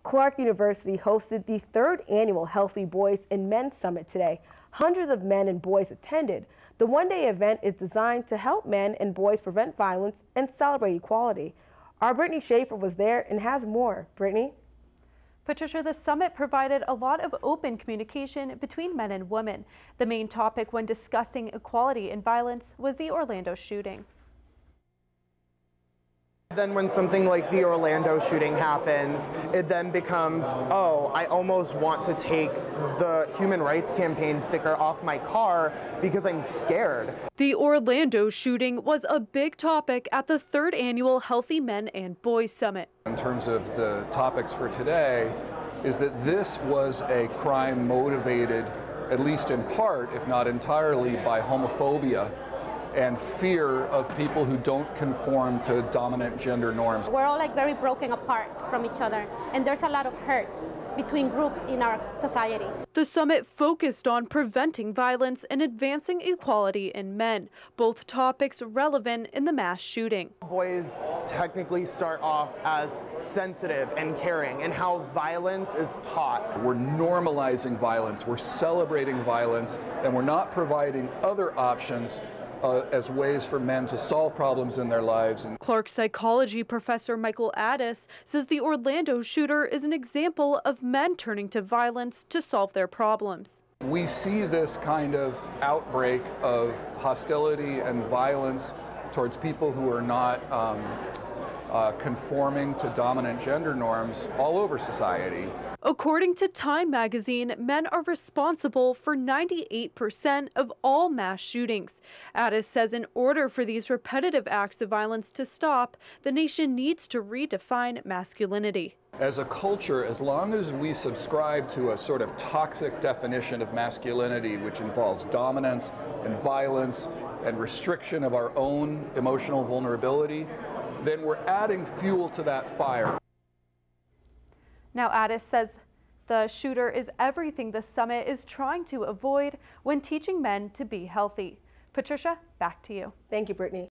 Clark University hosted the third annual Healthy Boys and Men Summit today. Hundreds of men and boys attended. The one-day event is designed to help men and boys prevent violence and celebrate equality. Our Brittany Schaeffer was there and has more. Brittany? Patricia, the summit provided a lot of open communication between men and women. The main topic when discussing equality and violence was the Orlando shooting. Then when something like the Orlando shooting happens, it then becomes, oh, I almost want to take the Human Rights Campaign sticker off my car because I'm scared. The Orlando shooting was a big topic at the third annual Healthy Men and Boys Summit. In terms of the topics for today, is that this was a crime motivated, at least in part, if not entirely, by homophobia and fear of people who don't conform to dominant gender norms. We're all very broken apart from each other, and there's a lot of hurt between groups in our societies. The summit focused on preventing violence and advancing equality in men, both topics relevant in the mass shooting. Boys technically start off as sensitive and caring, and how violence is taught. We're normalizing violence, we're celebrating violence, and we're not providing other options as ways for men to solve problems in their lives. Clark psychology professor Michael Addis says the Orlando shooter is an example of men turning to violence to solve their problems. We see this kind of outbreak of hostility and violence towards people who are not conforming to dominant gender norms all over society. According to Time magazine, men are responsible for 98% of all mass shootings. Addis says in order for these repetitive acts of violence to stop, the nation needs to redefine masculinity. As a culture, as long as we subscribe to a sort of toxic definition of masculinity, which involves dominance and violence and restriction of our own emotional vulnerability, then we're adding fuel to that fire. Now, Addis says the shooter is everything the summit is trying to avoid when teaching men to be healthy. Patricia, back to you. Thank you, Brittany.